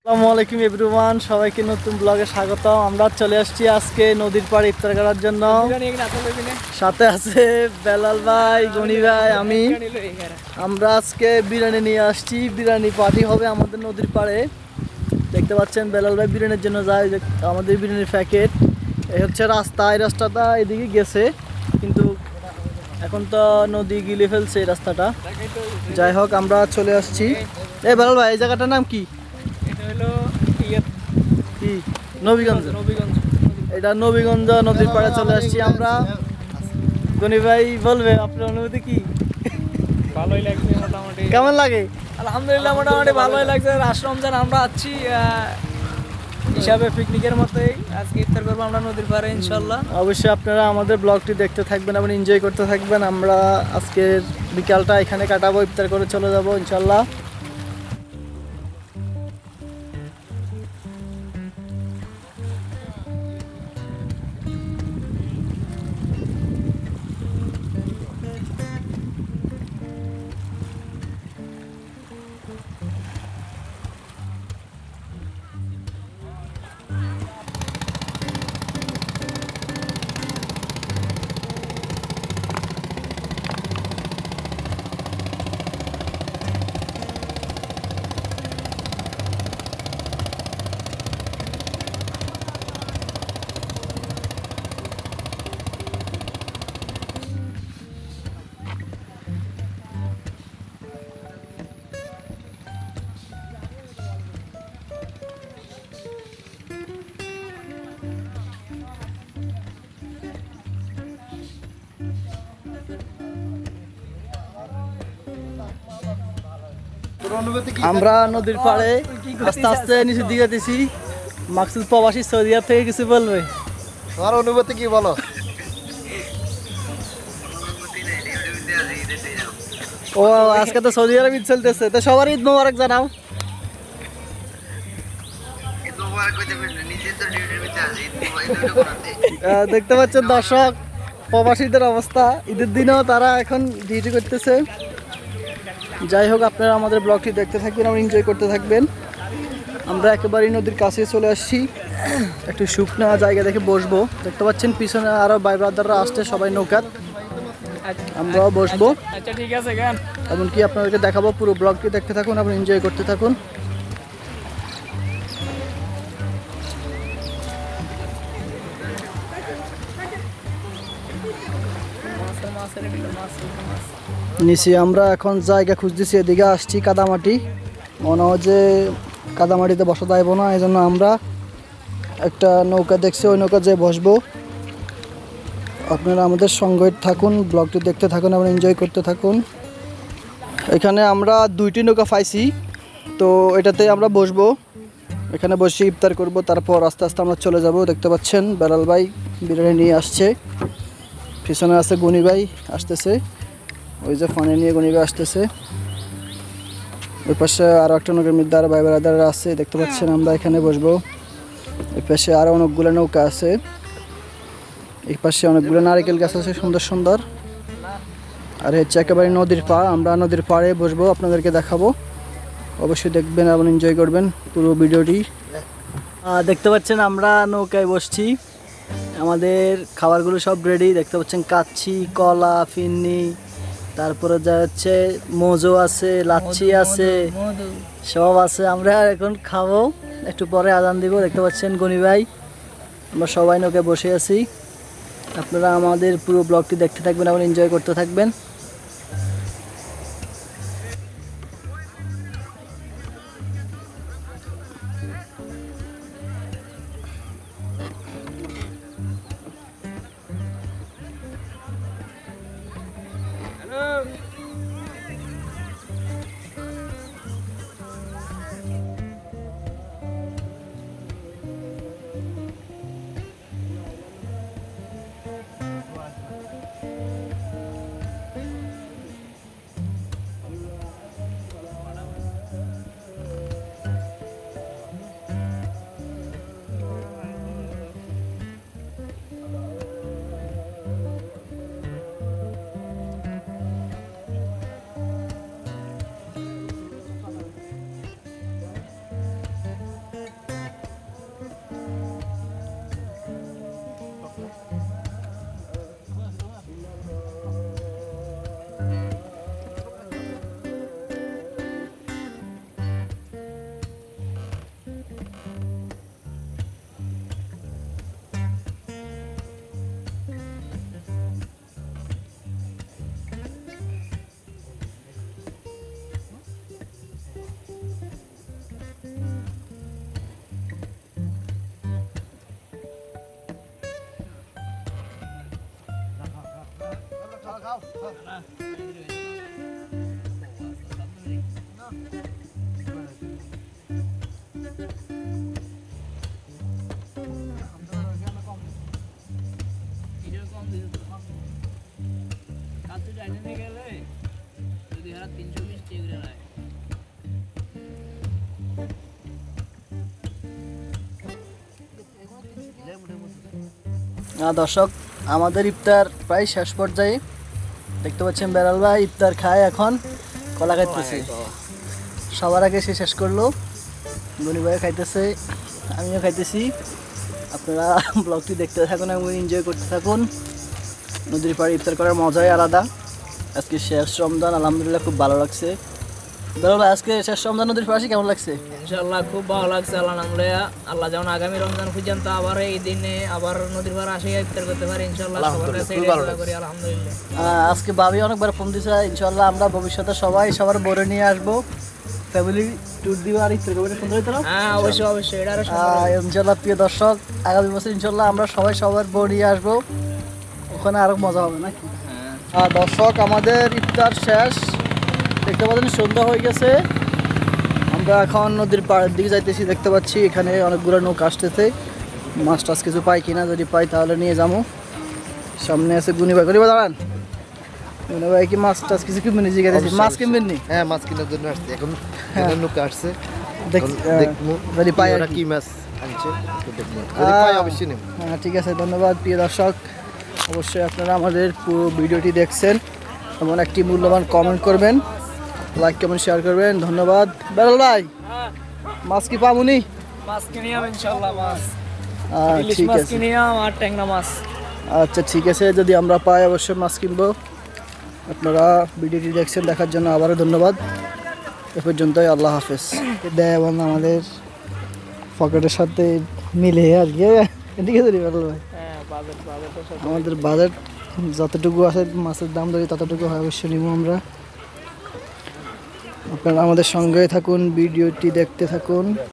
আসসালামু আলাইকুম এভরিওয়ান, সবাইকে নতুন ব্লগে স্বাগত। আমরা চলে আসছি আজকে নদীর পাড়ে ইফতার করার জন্য। সাথে আছে বেলাল ভাই, গনি ভাই, আমি। আমরা আজকে বিরিয়ানি নিয়ে আসছি। বিরিয়ানি পার্টি হবে আমাদের নদীর পাড়ে। দেখতে পাচ্ছেন বেলাল ভাই বিরিয়ানির জন্য যায়। আমাদের বিরিয়ানির প্যাকেট এই হচ্ছে রাস্তা। এই রাস্তাটা এদিকে গেছে, কিন্তু এখন তো নদী গিলে ফেলছে এই রাস্তাটা। যাই হোক, আমরা চলে আসছি। এই বেলাল ভাই, এই জায়গাটার নাম কি? কি নবীগঞ্জ? এটা নবীগঞ্জ নদীর পাড়ে চলে আসছি আমরা। গনি ভাই বলবে আপনার অনুভূতি কি? ভালোই লাগছে মোটামুটি। কেমন লাগে? আলহামদুলিল্লাহ মোটামুটি ভালোই লাগছে। রমজান আমরা আছি হিসাবে পিকনিকের মতোই আজকে ইফতার করবো আমরা নদীর পাড়ে ইনশাল্লাহ। অবশ্যই আপনারা আমাদের ব্লগটি দেখতে থাকবেন এবং এনজয় করতে থাকবেন। আমরা আজকের বিকালটা এখানে কাটাবো, ইফতার করে চলে যাবো ইনশাল্লাহ। আমরা নদীর পাড়ে আস্তে আস্তে নিচের দিকে দিছি। মাকসুদ প্রবাসী সৌদি আরব থেকে কিছু বলবে? তোমার অনুভূতি কি বলো? ও আজকে তো সৌদি আরব ঈদ চলতেছে, তো সবার ঈদ মোবারক জানাও। দেখতে পাচ্ছেন দর্শক, প্রবাসীদের অবস্থা। ঈদের দিনেও তারা এখন ডিউটি করতেছে। যাই হোক, আপনারা আমাদের ব্লগটি দেখতে থাকবেন এবং এনজয় করতে থাকবেন। আমরা একেবারেই নদীর কাছে চলে আসছি। একটু শুকনো জায়গা দেখে বসবো। দেখতে পাচ্ছেন পিছনে আরো ভাই ব্রাদাররা আসছে, সবাই নৌকাত। আমরাও বসবো। আচ্ছা ঠিক আছে গান। এমনকি আপনাদেরকে দেখাবো। পুরো ব্লগটি দেখতে থাকুন এবং এনজয় করতে থাকুন। নিচে আমরা এখন জায়গা খুঁজতেছি, এদিকে আসছি কাদামাটি। মনে হয় যে কাদামাটিতে বসা যাইব না, এই জন্য আমরা একটা নৌকা দেখছি, ওই নৌকা যেয়ে বসবো। আপনারা আমাদের সঙ্গে থাকুন, ব্লগটি দেখতে থাকুন এবং এনজয় করতে থাকুন। এখানে আমরা দুইটি নৌকা পাইছি, তো এটাতে আমরা বসবো। এখানে বসে ইফতার করব, তারপর আস্তে আস্তে আমরা চলে যাব। দেখতে পাচ্ছেন বেলাল ভাই বিরিয়ানি নিয়ে আসছে। পিছনে আছে গনি ভাই আসতেছে, ওই যে ফোনে নিয়ে গনি ভাই আসতেছে। ওই পাশে আরও একটা নৌকার মধ্যে আরও ভাই ব্রাদাররা আছে, দেখতে পাচ্ছেন। আমরা এখানে বসবো। ওই পাশে আরও অনেকগুলো নৌকা আছে। এই পাশে অনেকগুলো নারিকেল গাছ আছে সুন্দর সুন্দর। আর হচ্ছে একেবারে নদীর পাড়। আমরা নদীর পাড়ে বসবো, আপনাদেরকে দেখাবো। অবশ্যই দেখবেন এবং এনজয় করবেন পুরো ভিডিওটি। দেখতে পাচ্ছেন আমরা নৌকায় বসছি। আমাদের খাবারগুলো সব রেডি। দেখতে পাচ্ছেন কাচ্ছি, কলা, ফিন্নি, তারপরে যা হচ্ছে মোজো আছে, লাচ্ছি আছে, সব আছে। আমরা এখন খাবো, একটু পরে আজান দিব। দেখতে পাচ্ছেন গনি ভাই, আমরা সবাই নৌকায় বসে আছি। আপনারা আমাদের পুরো ব্লগটি দেখতে থাকবেন এবং এনজয় করতে থাকবেন। দর্শক আমাদের ইফতার প্রায় শেষ পর্যায়ে দেখতে পাচ্ছেন বেলাল ভাই ইফতার খায় এখন কলা খাইতেছে সবার আগে সে শেষ করলো গনি ভাই খাইতেছে আমিও খাইতেছি আপনারা ব্লগটি দেখতে থাকুন এবং এনজয় করতে থাকুন নদীর পাড়ে ইফতার করার মজাই আলাদা আজকে শেষ রমজান আলহামদুলিল্লাহ খুব ভালো লাগছে বেলাল ভাই আজকে শেষ রমজান নদীর পাড়ে কেমন লাগছে ইনশাআল্লাহ খুব ভালো লাগছে আলহামদুলিল্লাহ আল্লাহ যেমন আগামী রমজান পর্যন্ত আবার এই দিনে আবার নদীর পাড়ে আসে ইফতার করতে পারি ইনশাআল্লাহ সবার কাছে এই দোয়া করি আলহামদুলিল্লাহ আজকে ভাবি অনেকবার ফোন দিয়েছে ইনশাআল্লাহ আমরা ভবিষ্যতে সবাই সবার বরে নিয়ে আসবো ফ্যামিলি ট্যুর দিব আর ইফতার করবো সুন্দর হইতো না হ্যাঁ অবশ্যই অবশ্যই এটা আরো ইনশাআল্লাহ প্রিয় দর্শক আগামী বছর ইনশাআল্লাহ আমরা সবাই সবার বউ নিয়ে আসবো ওখানে আরো মজা হবে নাকি দর্শক আমাদের ইফতার শেষ দেখতে পাচ্ছেন সন্ধ্যা হয়ে গেছে আমরা এখন নদীর পাড়ের দিকে যাইতেছি দেখতে পাচ্ছি এখানে অনেকগুলো নৌকা আসতেছে মাছ টাছ কিছু পাই কিনা যদি পাই তাহলে নিয়ে যাবো সামনে আছে গুনি ভাই দাঁড়ান গুনি ভাই কি মাছ টাছ কিছু কিনবেন জিজ্ঞাসা মাছ কিনবেন নি হ্যাঁ মাছ কেনার জন্য আসছে এখন নৌকা আসছে দেখবো যদি পাই আর কি মাছ আনছে দেখবো যদি পাই অবশ্যই নেব হ্যাঁ ঠিক আছে ধন্যবাদ প্রিয় দর্শক অবশ্যই আপনারা আমাদের পুরো ভিডিওটি দেখছেন এমন একটি মূল্যবান কমেন্ট করবেন লাইক কমেন্ট শেয়ার করবেন ধন্যবাদ বেলাল ভাই মাছ কি পামুনি মাছ কিনিয়াম ইনশাআল্লাহ মাছ ইলিশ ঠিক মাছ আছে কিনিয়াম আর ট্যাংরা মাছ আচ্ছা ঠিক আছে যদি আমরা পাই অবশ্যই মাছ কিনবো আপনারা ভিডিওটি দেখছেন দেখার জন্য আবারও ধন্যবাদ এ পর্যন্তই আল্লাহ হাফেজ দেয় এবং আমাদের পকেটের সাথে মিলে আর কি ঠিক আছে বেলাল ভাই হ্যাঁ বাজেট আমাদের বাজেট যতটুকু আছে মাছের দাম ধরি ততটুকু হয় অবশ্যই নিব আমরা আপনারা আমাদের সঙ্গে থাকুন ভিডিওটি দেখতে থাকুন